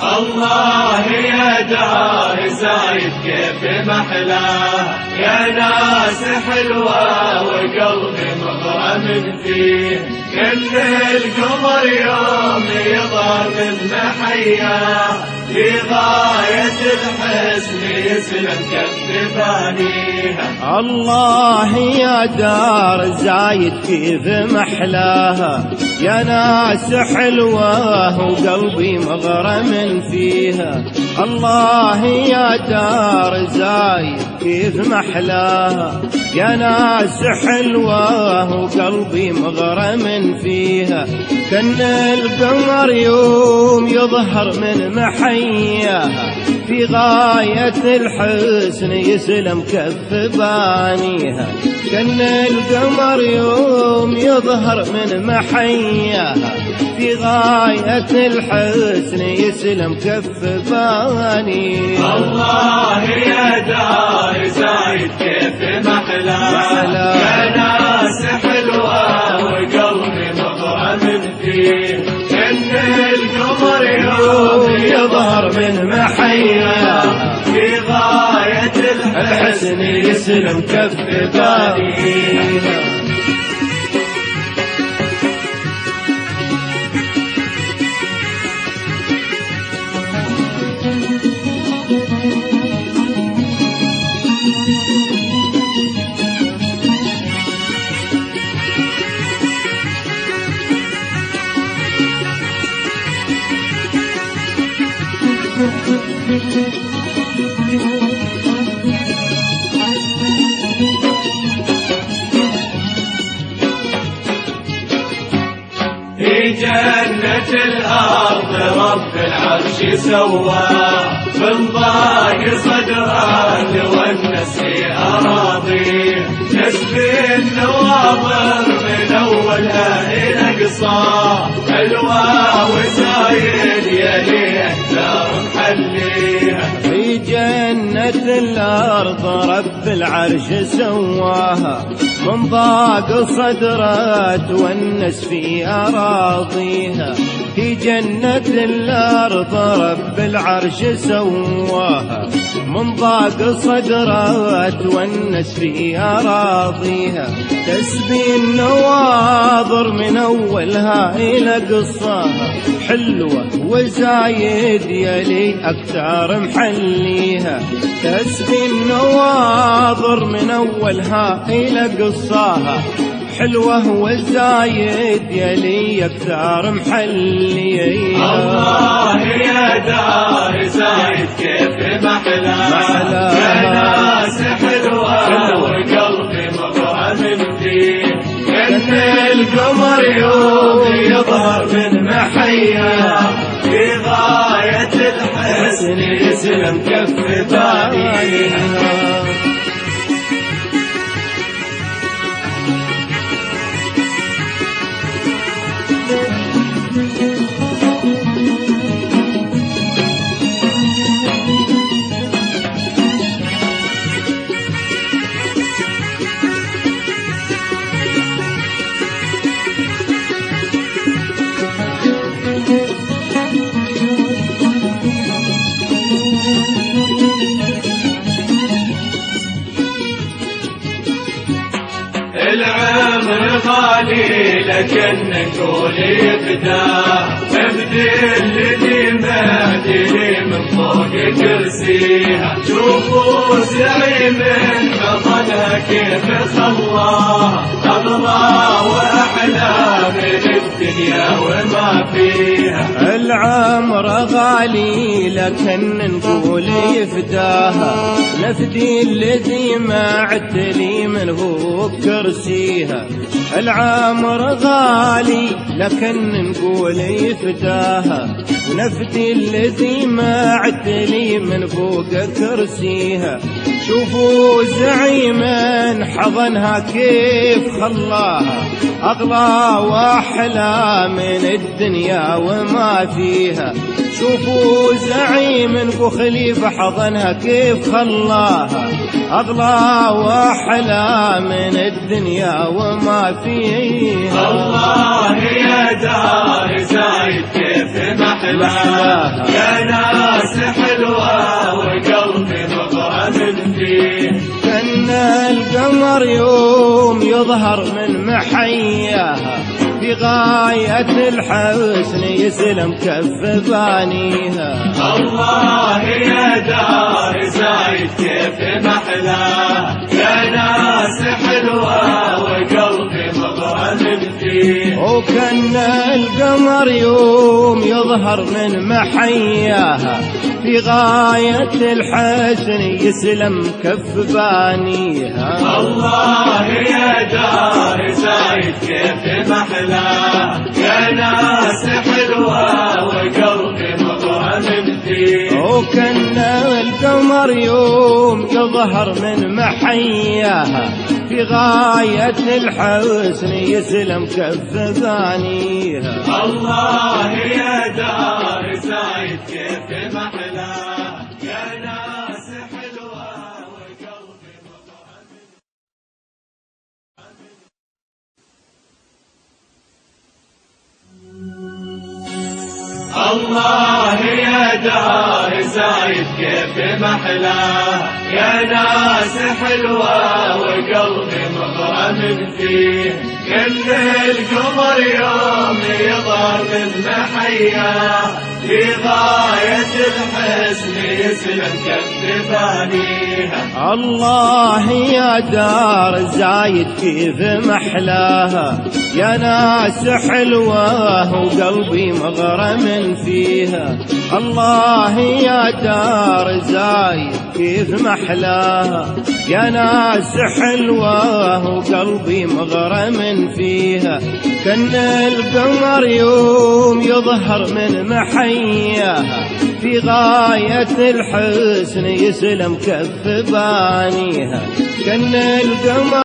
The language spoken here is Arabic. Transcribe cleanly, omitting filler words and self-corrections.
الله يا دار زايد كيف محلاه، يا ناس حلوة وقلبي مغرم فيه، كل القمر يوم يظهر من محياه، في غاية الحسن يسلم كف ثانيها. الله يا دار زايد كيف محلاها، يا ناس حلوة وقلبي مغرم فيها. الله يا دار زايد كيف محلاها، يا ناس حلوة وقلبي مغرم فيها، كان القمر يوم يظهر من محياها، في غاية الحسن يسلم كف بانيها، كان القمر يوم يظهر من محياها، في غاية الحسن يسلم كف بانيها. الله يا دار زايد كيف محلاها، يا ناس حلوة وقلبي مغرم فيه، كان القمر يوم يظهر من محياها، في غاية الحسن يسلم كف بانيها. في جنة الأرض رب العرش سوى، من ضاق صدرات والنس في أراضيه، نسبي النواظر من أولها إلى قصاه، حلوة وزايد يلي أكثر محليها. في جنة الأرض رب العرش سواها، من ضاق صدرات والنس في أراضيها، في جنة الأرض رب العرش سواها، من ضاق صدرات والنس في أراضيها، تسبي النواظر من أولها إلى قصاها، حلوة وزايد يلي أكثر محليها، تسبي النواظر من أولها إلى قصاها، حلوة وزايد يلي أكثر محليها. الله يا دار زايد كيف محلاها، يا ناس حلوة وقلبي مغرم فيه، كان القمر يوم يظهر من محياه، في غاية الحسن يسلم كف بانيها. العمر غالي لكن نقول يفداه، ابدي الذي مادري من فوق كرسيها، شوفوا زعيم بطلها كيف خلاها، أغلى وأحلى من الدنيا وما فيها. العمر غالي لكن نقول يفداها، نفدي الذي ما عتلي من فوق كرسيها، العمر غالي لكن نقول يفداها، ونفدي الذي ما عتلي من فوق كرسيها، شوفوا زعيما حضنها كيف خلاها، أغلى وأحلى من الدنيا وما فيها، شوفوا زعيم ابو خليفة حضنها كيف خلاها، أغلى وأحلى من الدنيا وما فيها. الله يا دار زايد كيف محلاها، يا القمر يوم يظهر من محياها في غاية الحسن يسلم كف بانيها. الله يا دار زايد كيف محلاها يا ناس حلوة وقلبي مغرم فيه. وكان القمر يوم يظهر من محياها في غاية الحسن يسلم كف بانيها. الله يا دار زايد كيف محلاها يا ناس حلوة وقلبي مغرم فيه. وكان القمر يوم يظهر من محياها في غاية الحسن يسلم كف بانيها. الله يا دار زايد كيف محلاها يا ناس حلوة وقلبي مغرم. الله يا دار زايد كيف محلاها يا ناس حلوة وقلبي مغرم فيه. كل القمر يوم يظهر من محياه في غاية الحسن يسلم كف بانيها. الله يا دار زايد كيف محلاها يا ناس حلوة وقلبي مغرم فيها. الله يا دار زايد كيف محلاها يا ناس حلوة وقلبي مغرم فيها. كان القمر يوم يظهر من محياها في غاية الحسن يسلم كف بانيها. كان القمر